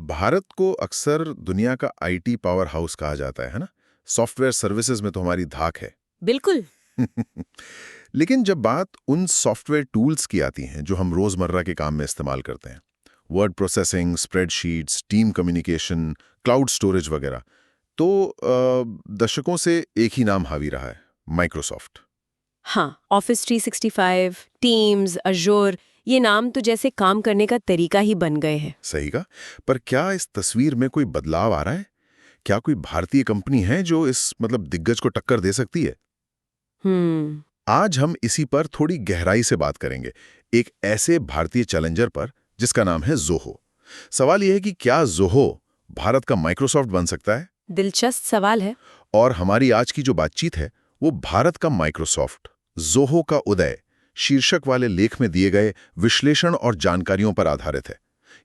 भारत को अक्सर दुनिया का आईटी पावर हाउस कहा जाता है ना? सॉफ्टवेयर सर्विसेज में तो हमारी धाक है। बिल्कुल। लेकिन जब बात उन सॉफ्टवेयर टूल्स की आती हैं जो हम रोजमर्रा के काम में इस्तेमाल करते हैं, word processing, spreadsheets, team communication, cloud storage वगैरह, तो दशकों से एक ही नाम हावी रहा है, माइक्रोसॉफ्ट। हाँ, ऑफिस 365, टीम्स, अजूर, ये नाम तो जैसे काम करने का तरीका ही बन गए हैं। सही कहा। पर क्या इस तस्वीर में कोई बदलाव आ रहा है? क्या कोई भारतीय कंपनी है जो इस दिग्गज को टक्कर दे सकती है? आज हम इसी पर थोड़ी गहराई से बात करेंगे, एक ऐसे भारतीय चैलेंजर पर जिसका नाम है ज़ोहो। सवाल यह है कि क्या ज़ोहो भारत का माइक्रोसॉफ्ट बन सकता है? दिलचस्प सवाल है। और हमारी आज की जो बातचीत है वो भारत का माइक्रोसॉफ्ट, ज़ोहो का उदय शीर्षक वाले लेख में दिए गए विश्लेषण और जानकारियों पर आधारित है।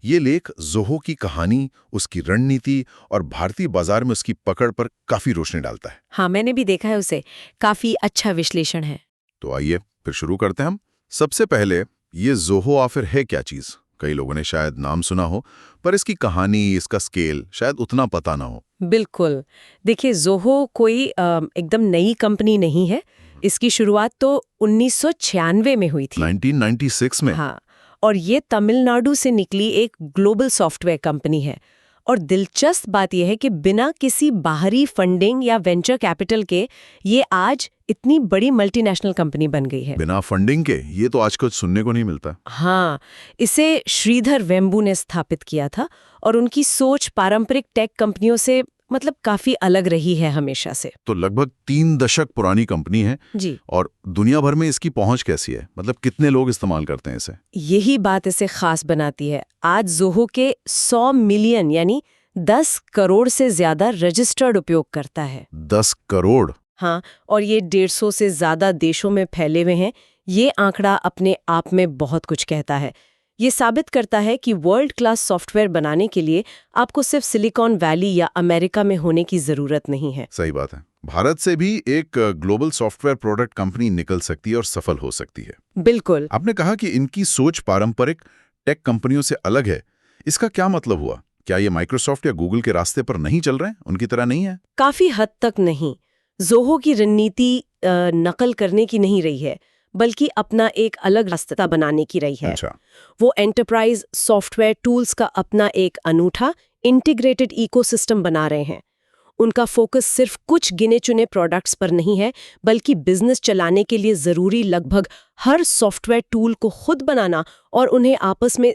ये लेख ज़ोहो की कहानी, उसकी रणनीति और भारतीय बाजार में उसकी पकड़ पर काफी रोशनी डालता है। हाँ, मैंने भी देखा है उसे। काफी अच्छा विश्लेषण है। तो आइए फिर शुरू करते हैं हम। सबसे पहले ये ज़ोहो आखिर है क्या चीज? कई लोगों ने शायद नाम सुना हो, पर इसकी कहानी, इसका स्केल शायद उतना पता ना हो। बिल्कुल। देखिए, ज़ोहो कोई एकदम नई कंपनी नहीं है। इसकी शुरुआत तो 1996 में हुई थी। 1996 में? हाँ, और ये तमिलनाडु से निकली एक ग्लोबल सॉफ्टवेयर कंपनी है। और दिलचस्प बात यह है कि बिना किसी बाहरी फंडिंग या वेंचर कैपिटल के ये आज इतनी बड़ी मल्टीनेशनल कंपनी बन गई है। बिना फंडिंग के? ये तो आजकल सुनने को नहीं मिलता। हाँ, इसे श्रीधर वेम्बू ने स्थापित किया था और उनकी सोच पारंपरिक टेक कंपनियों से काफी अलग रही है हमेशा से। तो लगभग 3 दशक पुरानी कंपनी है जी। और दुनिया भर में इसकी पहुंच कैसी है? कितने लोग इस्तेमाल करते हैं इसे? यही बात इसे खास बनाती है। आज ज़ोहो के 100 मिलियन यानी 10 करोड़ से ज्यादा रजिस्टर्ड उपयोगकर्ता है। 10 करोड़? हाँ, और ये 150 से ज्यादा देशों में फैले हुए हैं। ये आंकड़ा अपने आप में बहुत कुछ कहता है। ये साबित करता है कि वर्ल्ड क्लास सॉफ्टवेयर बनाने के लिए आपको सिर्फ सिलिकॉन वैली या अमेरिका में होने की जरूरत नहीं है। सही बात है। भारत से भी एक ग्लोबल सॉफ्टवेयर प्रोडक्ट कंपनी निकल सकती है और सफल हो सकती है। बिल्कुल। आपने कहा कि इनकी सोच पारंपरिक टेक कंपनियों से अलग है। इसका क्या मतलब हुआ? क्या ये माइक्रोसॉफ्ट या गूगल के रास्ते पर नहीं चल रहे हैं? उनकी तरह नहीं है? काफी हद तक नहीं। ज़ोहो की रणनीति नकल करने की नहीं रही है, बल्कि अपना एक अलग रास्ता बनाने की रही है। अच्छा। वो एंटरप्राइज सॉफ्टवेयर टूल्स का अपना एक अनूठा इंटीग्रेटेड इकोसिस्टम बना रहे हैं। उनका फोकस सिर्फ कुछ गिने चुने प्रोडक्ट्स पर नहीं है, बल्कि बिजनेस चलाने के लिए जरूरी लगभग हर सॉफ्टवेयर टूल को खुद बनाना और उन्हें आपस में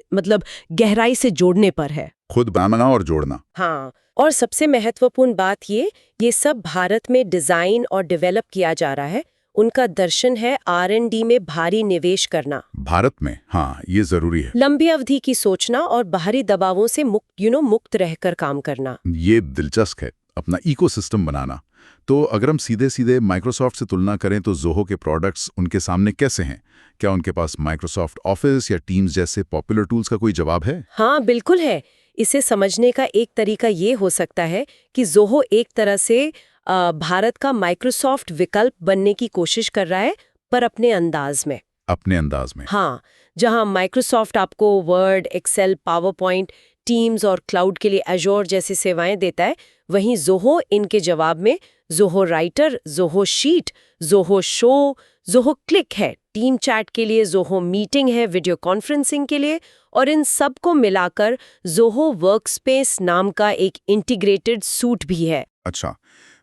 गहराई से जोड़ने पर है। खुद बनाना और जोड़ना। हाँ, और सबसे महत्वपूर्ण बात ये सब भारत में डिजाइन और डेवलप किया जा रहा है। उनका दर्शन है R&D में भारी निवेश करना। भारत में? हाँ, ये जरूरी है। लंबी अवधि की सोचना और बाहरी दबावों से मुक्त रहकर काम करना। ये दिलचस्प है, अपना इकोसिस्टम बनाना। तो अगर हम सीधे सीधे माइक्रोसॉफ्ट से तुलना करें तो ज़ोहो के प्रोडक्ट्स उनके सामने कैसे हैं? क्या उनके पास माइक्रोसॉफ्ट ऑफिस या टीम्स जैसे पॉपुलर टूल्स का कोई जवाब है? हाँ, बिल्कुल है। इसे समझने का एक तरीका ये हो सकता है कि ज़ोहो एक तरह से भारत का माइक्रोसॉफ्ट विकल्प बनने की कोशिश कर रहा है, पर अपने अंदाज में। अपने अंदाज में? हाँ, जहां माइक्रोसॉफ्ट आपको Word, Excel, PowerPoint, Teams और क्लाउड के लिए अजूर जैसी सेवाएं देता है, वहीं ज़ोहो इनके जवाब में Zoho writer, Zoho sheet, Zoho show, Zoho click है, टीम चैट के लिए, ज़ोहो मीटिंग है, वीडियो कॉन्फ्रेंसिंग के लिए, और इन सब को मिलाकर ज़ोहो वर्कस्पेस नाम का एक इंटीग्रेटेड सूट भी है। अच्छा,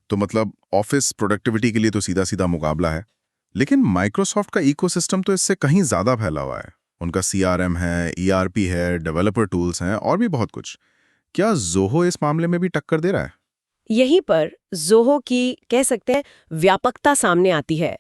तो ऑफिस प्रोडक्टिविटी के लिए तो सीधा सीधा मुकाबला है। लेकिन माइक्रोसॉफ्ट का इकोसिस्टम तो इससे कहीं ज्यादा फैला हुआ है। उनका CRM है, ERP है, डेवलपर टूल्स हैं और भी बहुत कुछ। क्या ज़ोहो इस मामले में भी टक्कर दे रहा है? यहीं पर ज़ोहो की कह सकते हैं व्यापकता सामने आती है।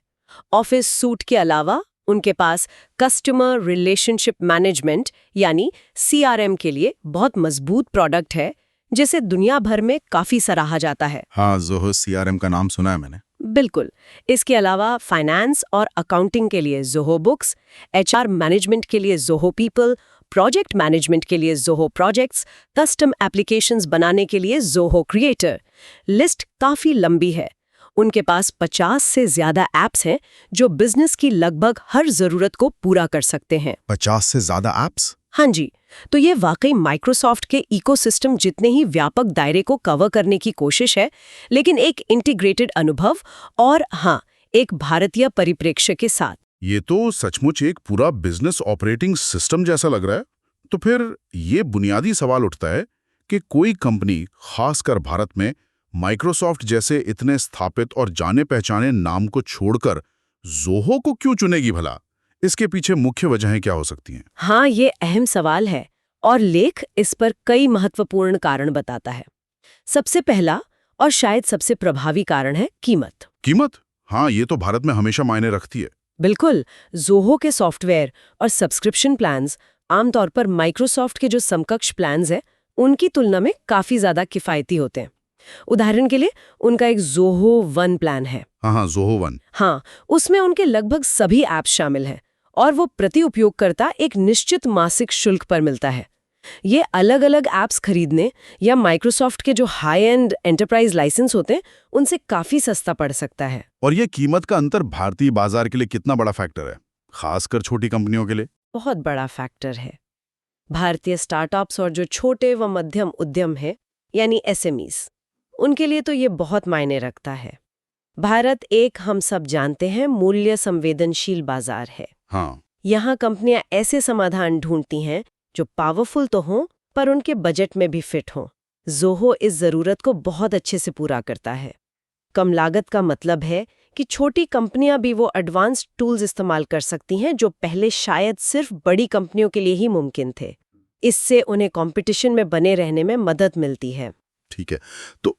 ऑफिस सूट के अलावा उनके पास कस्टमर रिलेशनशिप मैनेजमेंट यानी CRM के लिए बहुत मजबूत प्रोडक्ट है, जिसे दुनिया भर में काफी सराहा जाता है। हाँ, ज़ोहो CRM का नाम सुना है मैंने। बिल्कुल। इसके अलावा फाइनेंस और अकाउंटिंग के लिए ज़ोहो बुक्स, HR मैनेजमेंट के लिए ज़ोहो पीपल, प्रोजेक्ट मैनेजमेंट के लिए ज़ोहो प्रोजेक्ट्स, कस्टम एप्लीकेशंस बनाने के लिए ज़ोहो क्रिएटर। लिस्ट काफी लंबी है। उनके पास 50 से ज्यादा ऐप्स हैं जो बिजनेस की लगभग हर जरूरत को पूरा कर सकते हैं। 50 से ज्यादा ऐप्स? हाँ जी, तो ये वाकई माइक्रोसॉफ्ट के इकोसिस्टम जितने ही व्यापक दायरे को कवर करने की कोशिश है, लेकिन एक इंटीग्रेटेड अनुभव और हाँ, एक भारतीय परिप्रेक्ष्य के साथ। ये तो सचमुच एक पूरा बिजनेस ऑपरेटिंग सिस्टम जैसा लग रहा है। तो फिर ये बुनियादी सवाल उठता है कि कोई कंपनी, खासकर भारत में, माइक्रोसॉफ्ट जैसे इतने स्थापित और जाने पहचाने नाम को छोड़कर ज़ोहो को क्यों चुनेगी भला? इसके पीछे मुख्य वजहें क्या हो सकती हैं? हाँ, ये अहम सवाल है और लेख इस पर कई महत्वपूर्ण कारण बताता है। सबसे पहला और शायद सबसे प्रभावी कारण है कीमत। कीमत? हाँ, ये तो भारत में हमेशा मायने रखती है। बिल्कुल, ज़ोहो के सॉफ्टवेयर और सब्सक्रिप्शन प्लान्स आमतौर पर माइक्रोसॉफ्ट के जो समकक्ष प्लान्स हैं, उनकी तुलना में काफ़ी ज़्यादा किफ़ायती होते हैं। उदाहरण के लिए उनका एक ज़ोहो वन प्लान है। हाँ, ज़ोहो वन। हाँ, उसमें उनके लगभग सभी ऐप्स शामिल हैं और वो प्रति उपयोगकर्ता एक निश्चित मासिक शुल्क पर मिलता है। ये अलग अलग ऐप्स खरीदने या माइक्रोसॉफ्ट के जो हाई एंड एंटरप्राइज लाइसेंस होते हैं, उनसे काफ़ी सस्ता पड़ सकता है। और ये कीमत का अंतर भारतीय बाजार के लिए कितना बड़ा फैक्टर है, खासकर छोटी कंपनियों के लिए? बहुत बड़ा फैक्टर है। भारतीय स्टार्टअप्स और जो छोटे व मध्यम उद्यम है, यानी एसएमईज, उनके लिए तो ये बहुत मायने रखता है। भारत एक, हम सब जानते हैं, मूल्य संवेदनशील बाजार है। हाँ। यहाँ कंपनियां ऐसे समाधान ढूंढती हैं जो पावरफुल तो हों पर उनके बजट में भी फिट हों। ज़ोहो इस ज़रूरत को बहुत अच्छे से पूरा करता है। कम लागत का मतलब है कि छोटी कंपनियां भी वो एडवांस्ड टूल्स इस्तेमाल कर सकती हैं जो पहले शायद सिर्फ बड़ी कंपनियों के लिए ही मुमकिन थे। इससे उन्हें कंपटीशन में बने रहने में मदद मिलती है। ठीक है, तो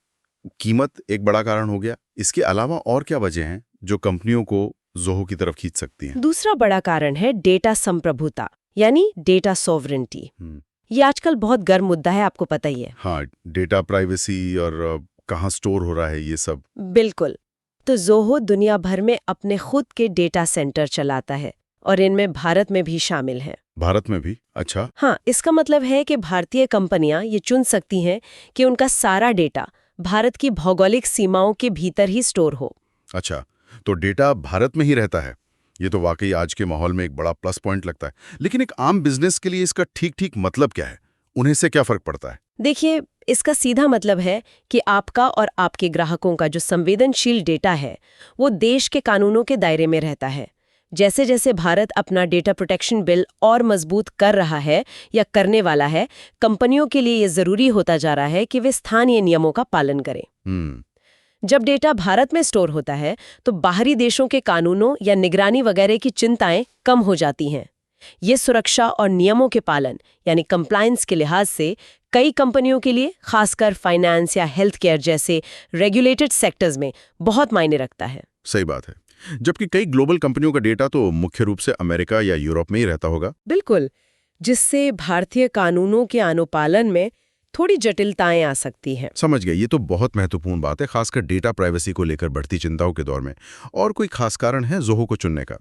कीमत एक बड़ा कारण हो गया। इसके अलावा और क्या वजह हैं जो कंपनियों को ज़ोहो की तरफ खींच सकती हैं? दूसरा बड़ा कारण है डेटा संप्रभुता, यानी डेटा सॉवरेंटी। ये आजकल बहुत गर्म मुद्दा है, आपको पता ही है। हाँ, डेटा प्राइवेसी और कहाँ स्टोर हो रहा है, ये सब। बिल्कुल। तो ज़ोहो दुनिया भर में अपने खुद के डेटा सेंटर चलाता है और इनमें भारत में भी शामिल हैं। भारत में भी? अच्छा। हाँ, इसका मतलब है कि भारतीय कंपनियां ये चुन सकती हैं कि उनका सारा डेटा भारत की भौगोलिक सीमाओं के भीतर ही स्टोर हो। अच्छा, तो डेटा भारत में ही रहता है। ये तो वाकई आज के माहौल में एक बड़ा प्लस पॉइंट लगता है। लेकिन एक आम बिजनेस के लिए इसका ठीक-ठीक मतलब क्या है? उन्हें से क्या फर्क पड़ता है? देखिए, इसका सीधा मतलब है कि आपका और आपके ग्राहकों का जो संवेदनशील डेटा है, वो देश के कानूनों के दायरे में रहता है। जैसे जैसे भारत अपना डेटा प्रोटेक्शन बिल और मजबूत कर रहा है या करने वाला है, कंपनियों के लिए ये जरूरी होता जा रहा है कि वे स्थानीय नियमों का पालन करें। जब डेटा भारत में स्टोर होता है, तो बाहरी देशों के कानूनों या निगरानी वगैरह की चिंताएं कम हो जाती हैं। ये सुरक्षा और नियमों के पालन, यानी कंप्लायंस के लिहाज से कई कंपनियों के लिए, खासकर फाइनेंस या हेल्थ केयर जैसे रेगुलेटेड सेक्टर्स में, बहुत मायने रखता है। सही बात है। जबकि कई ग्लोबल कंपनियों का डेटा तो मुख्य रूप से अमेरिका या यूरोप में ही रहता होगा। बिल्कुल, जिससे भारतीय कानूनों के अनुपालन में थोड़ी जटिलताएं आ सकती हैं। समझ गए। ये तो बहुत महत्वपूर्ण बात है, खासकर डेटा प्राइवेसी को लेकर बढ़ती चिंताओं के दौर में। और कोई खास कारण है ज़ोहो को चुनने का?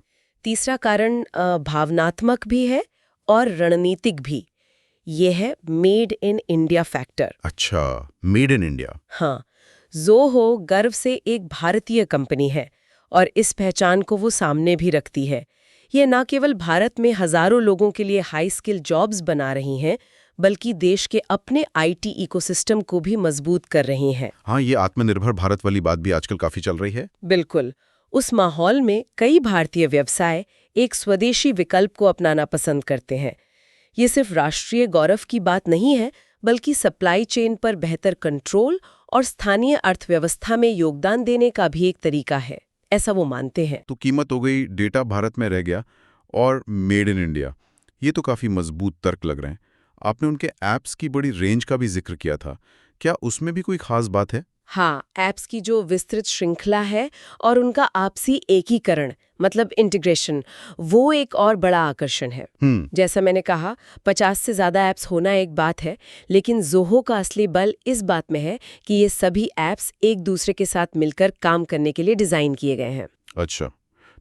तीसरा कारण भावनात्मक भी है और रणनीतिक भी। ये है मेड इन इंडिया फैक्टर। अच्छा, मेड इन इंडिया। हाँ, ज़ोहो गर्व से एक भारतीय कंपनी है और इस पहचान को वो सामने भी रखती है। ये न केवल भारत में हजारों लोगों के लिए हाई स्किल जॉब्स बना रही हैं, बल्कि देश के अपने आईटी इकोसिस्टम को भी मजबूत कर रही हैं। हाँ, ये आत्मनिर्भर भारत वाली बात भी आजकल काफी चल रही है। बिल्कुल। उस माहौल में कई भारतीय व्यवसाय एक स्वदेशी विकल्प को अपनाना पसंद करते हैं। ये सिर्फ राष्ट्रीय गौरव की बात नहीं है, बल्कि सप्लाई चेन पर बेहतर कंट्रोल और स्थानीय अर्थव्यवस्था में योगदान देने का भी एक तरीका है, ऐसा वो मानते हैं। तो कीमत हो गई, डेटा भारत में रह गया और मेड इन इंडिया। ये तो काफी मजबूत तर्क लग रहे हैं। आपने उनके ऐप्स की बड़ी रेंज का भी जिक्र किया था। क्या उसमें भी कोई खास बात है? हाँ, ऐप्स की जो विस्तृत श्रृंखला है और उनका आपसी एकीकरण, मतलब इंटीग्रेशन, वो एक और बड़ा आकर्षण है। जैसा मैंने कहा, 50 से ज्यादा ऐप्स होना एक बात है, लेकिन ज़ोहो का असली बल इस बात में है कि ये सभी ऐप्स एक दूसरे के साथ मिलकर काम करने के लिए डिजाइन किए गए हैं। अच्छा,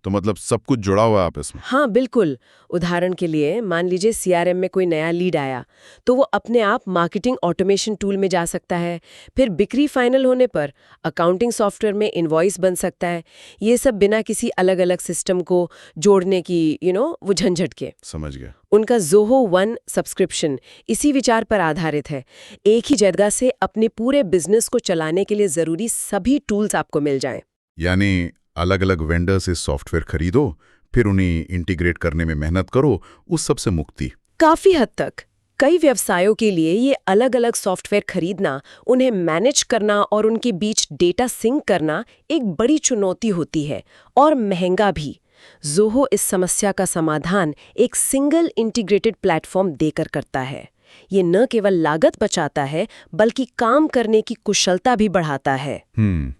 तो मतलब सब कुछ जुड़ा हुआ है आपस में। हाँ बिल्कुल। उदाहरण के लिए मान लीजिए सीआरएम में कोई नया लीड आया तो वो अपने आप मार्केटिंग ऑटोमेशन टूल में जा सकता है। फिर बिक्री फाइनल होने पर अकाउंटिंग सॉफ्टवेयर में इनवॉइस बन सकता है। ये सब बिना किसी अलग अलग सिस्टम को जोड़ने की वो झंझट के। समझ गया। उनका ज़ोहो वन सब्सक्रिप्शन इसी विचार पर आधारित है। एक ही जगह से अपने पूरे बिजनेस को चलाने के लिए जरूरी सभी टूल्स आपको मिल जाएं। यानी अलग अलग वेंडर से सॉफ्टवेयर खरीदो, फिर उन्हें इंटीग्रेट करने में मेहनत करो, उस सब से मुक्ति। काफी हद तक। कई व्यवसायों के लिए ये अलग अलग सॉफ्टवेयर खरीदना, उन्हें मैनेज करना और उनके बीच डेटा सिंक करना एक बड़ी चुनौती होती है और महंगा भी। ज़ोहो इस समस्या का समाधान एक सिंगल इंटीग्रेटेड प्लेटफॉर्म देकर करता है। ये न केवल लागत बचाता है बल्कि काम करने की कुशलता भी बढ़ाता है।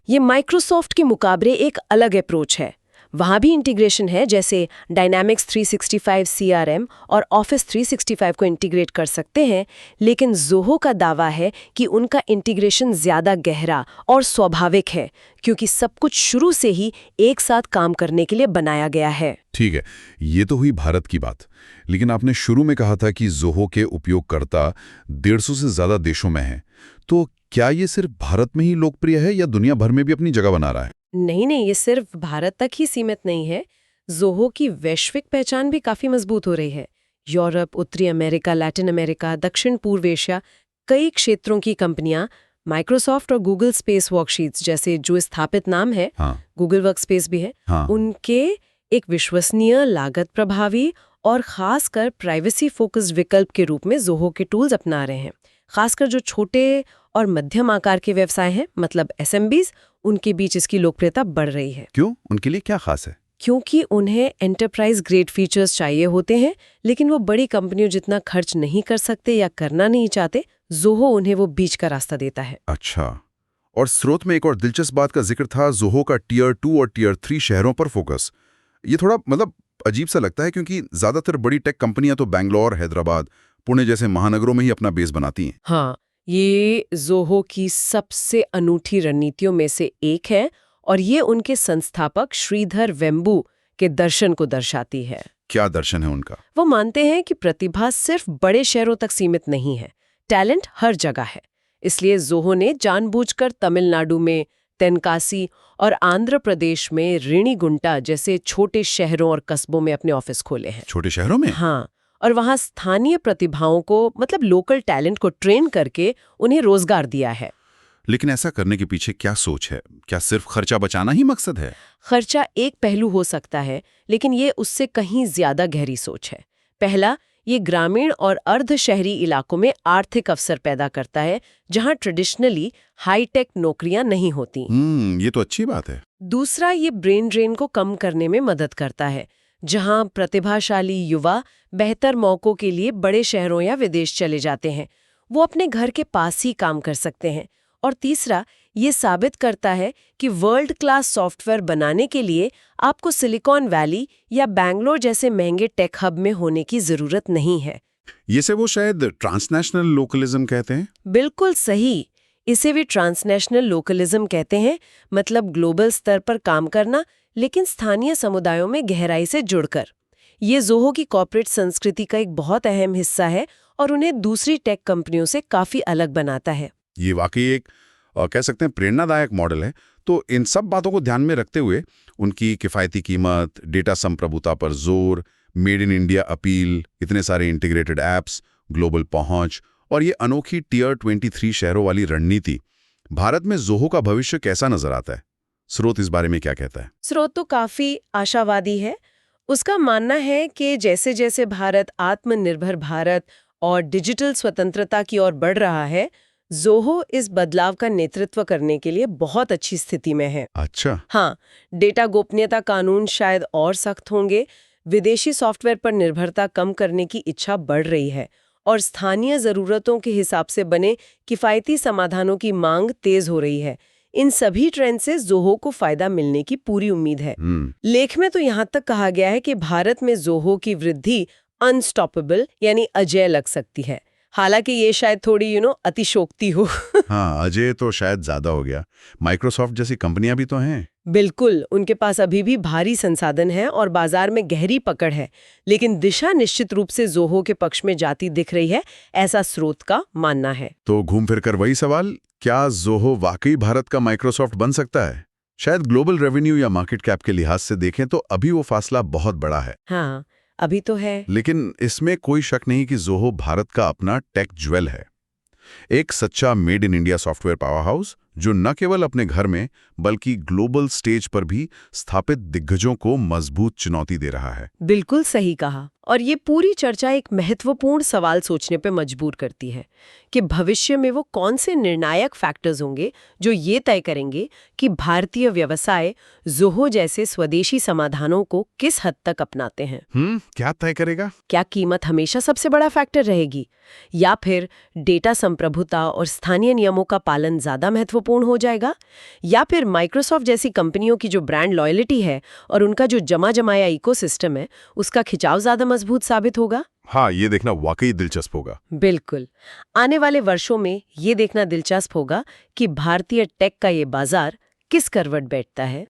ये माइक्रोसॉफ्ट के मुकाबले एक अलग अप्रोच है। वहाँ भी इंटीग्रेशन है, जैसे डायनामिक्स 365 सीआरएम और ऑफिस 365 को इंटीग्रेट कर सकते हैं, लेकिन ज़ोहो का दावा है कि उनका इंटीग्रेशन ज़्यादा गहरा और स्वाभाविक है क्योंकि सब कुछ शुरू से ही एक साथ काम करने के लिए बनाया गया है। ठीक है, ये तो हुई भारत की बात, लेकिन आपने शुरू में कहा था कि ज़ोहो के उपयोगकर्ता 150 से ज़्यादा देशों में हैं। तो क्या ये सिर्फ भारत में ही लोकप्रिय है या दुनिया भर में भी अपनी जगह बना रहा है? नहीं, ये सिर्फ भारत तक ही सीमित नहीं है। ज़ोहो की वैश्विक पहचान भी काफी मजबूत हो रही है। यूरोप, उत्तरी अमेरिका, लैटिन अमेरिका, दक्षिण पूर्व एशिया, कई क्षेत्रों की कंपनियां माइक्रोसॉफ्ट और गूगल स्पेस वर्कशीट्स जैसे जो स्थापित नाम है, गूगल वर्कस्पेस भी है, उनके एक विश्वसनीय, लागत प्रभावी और खासकर प्राइवेसी फोकस्ड विकल्प के रूप में ज़ोहो के टूल्स अपना रहे हैं। खासकर जो छोटे और मध्यम आकार के व्यवसाय हैं, मतलब एसएमबीज, उनके बीच इसकी लोकप्रियता बढ़ रही है। क्यों? उनके लिए क्या खास है? क्योंकि उन्हें एंटरप्राइज ग्रेड फीचर्स चाहिए होते हैं, लेकिन वो बड़ी कंपनियों जितना खर्च नहीं कर सकते या करना नहीं चाहते। ज़ोहो उन्हें वो बीच का रास्ता देता है। अच्छा, और स्रोत में एक और दिलचस्प बात का जिक्र था, ज़ोहो का टियर 2 और टियर 3 शहरों पर फोकस। ये थोड़ा अजीब सा लगता है क्योंकि ज्यादातर बड़ी टेक कंपनियां तो बैंगलोर, हैदराबाद, पुणे जैसे महानगरों में ही अपना बेस बनाती हैं। हाँ, ये ज़ोहो की सबसे अनूठी रणनीतियों में से एक है और ये उनके संस्थापक श्रीधर वेम्बू के दर्शन को दर्शाती है। क्या दर्शन है उनका? वो मानते हैं कि प्रतिभा सिर्फ बड़े शहरों तक सीमित नहीं है, टैलेंट हर जगह है। इसलिए ज़ोहो ने जानबूझकर तमिलनाडु में तेनकासी और आंध्र प्रदेश में रेणीगुंटा जैसे छोटे शहरों और कस्बों में अपने ऑफिस खोले हैं। छोटे शहरों में? हाँ, और वहाँ स्थानीय प्रतिभाओं को, लोकल टैलेंट को ट्रेन करके उन्हें रोजगार दिया है। लेकिन ऐसा करने के पीछे क्या सोच है? क्या सिर्फ खर्चा बचाना ही मकसद है? खर्चा एक पहलू हो सकता है, लेकिन ये उससे कहीं ज्यादा गहरी सोच है। पहला, ये ग्रामीण और अर्ध शहरी इलाकों में आर्थिक अवसर पैदा करता है जहां ट्रेडिशनली हाईटेक नौकरियां नहीं होती। ये तो अच्छी बात है। दूसरा, ये ब्रेन ड्रेन को कम करने में मदद करता है, जहां प्रतिभाशाली युवा बेहतर मौकों के लिए बड़े शहरों या विदेश चले जाते हैं, वो अपने घर के पास ही काम कर सकते हैं। और तीसरा, ये साबित करता है कि वर्ल्ड क्लास सॉफ्टवेयर बनाने के लिए आपको सिलिकॉन वैली या बैंगलोर जैसे महंगे टेक हब में होने की जरूरत नहीं है। ये से वो शायद ट्रांसनेशनल लोकलिज्म कहते हैं? बिल्कुल सही, इसे भी ट्रांसनेशनल लोकलिज्म कहते हैं, मतलब ग्लोबल स्तर पर काम करना लेकिन स्थानीय समुदायों में गहराई से जुड़कर। ये ज़ोहो की कॉर्पोरेट संस्कृति का एक बहुत अहम हिस्सा है और उन्हें दूसरी टेक कंपनियों से काफी अलग बनाता है। ये वाकई एक कह सकते हैं प्रेरणादायक मॉडल है। तो इन सब बातों को ध्यान में रखते हुए उनकी किफ़ायती कीमत, डेटा संप्रभुता पर जोर, मेड इन इंडिया अपील, इतने सारे इंटीग्रेटेड ऐप्स, ग्लोबल पहुंच और ये अनोखी टियर 23 शहरों वाली रणनीति, भारत में ज़ोहो का भविष्य कैसा नजर आता है? स्रोत इस बारे में क्या कहता है? स्रोत तो काफी आशावादी है। उसका मानना है कि जैसे जैसे भारत आत्मनिर्भर भारत और डिजिटल स्वतंत्रता की ओर बढ़ रहा है, ज़ोहो इस बदलाव का नेतृत्व करने के लिए बहुत अच्छी स्थिति में है। अच्छा। हाँ, डेटा गोपनीयता कानून शायद और सख्त होंगे, विदेशी सॉफ्टवेयर पर निर्भरता कम करने की इच्छा बढ़ रही है और स्थानीय जरूरतों के हिसाब से बने किफायती समाधानों की मांग तेज हो रही है। इन सभी ट्रेंड से ज़ोहो को फायदा मिलने की पूरी उम्मीद है। लेख में तो यहाँ तक कहा गया है कि भारत में ज़ोहो की वृद्धि अनस्टॉपेबल यानी अजेय लग सकती है। हालांकि ये शायद थोड़ी अतिशोक्ति हो। हाँ, अजय तो शायद ज्यादा हो गया। माइक्रोसॉफ्ट जैसी कंपनियां भी तो हैं। बिल्कुल, उनके पास अभी भी भारी संसाधन है और बाजार में गहरी पकड़ है, लेकिन दिशा निश्चित रूप से ज़ोहो के पक्ष में जाती दिख रही है, ऐसा स्रोत का मानना है। तो घूम फिर कर वही सवाल, क्या ज़ोहो वाकई भारत का माइक्रोसॉफ्ट बन सकता है? शायद ग्लोबल रेवेन्यू या मार्केट कैप के लिहाज से देखें तो अभी वो फासला बहुत बड़ा है। हाँ, अभी तो है। लेकिन इसमें कोई शक नहीं कि ज़ोहो भारत का अपना टेक ज्वेल है। एक सच्चा made in India software power house जो न केवल अपने घर में बल्कि ग्लोबल स्टेज पर भी स्थापित दिग्गजों को मजबूत चुनौती दे रहा है। बिल्कुल सही कहा। और ये पूरी चर्चा एक महत्वपूर्ण सवाल सोचने पे मजबूर करती है कि भविष्य में वो कौन से निर्णायक फैक्टर्स होंगे जो ये तय करेंगे कि भारतीय व्यवसाय ज़ोहो जैसे स्वदेशी समाधानों को किस हद तक अपनाते हैं। क्या तय करेगा? क्या कीमत हमेशा सबसे बड़ा फैक्टर रहेगी, या फिर डेटा संप्रभुता और स्थानीय नियमों का पालन ज्यादा महत्वपूर्ण हो जाएगा, या फिर माइक्रोसॉफ्ट जैसी कंपनियों की जो ब्रांड लॉयल्टी है और उनका जो जमाया इकोसिस्टम है उसका खिंचाव ज्यादा मजबूत साबित होगा? हाँ, ये देखना वाकई दिलचस्प होगा। बिल्कुल। आने वाले वर्षों में ये देखना दिलचस्प होगा कि भारतीय टेक का ये बाजार किस करवट बैठता है।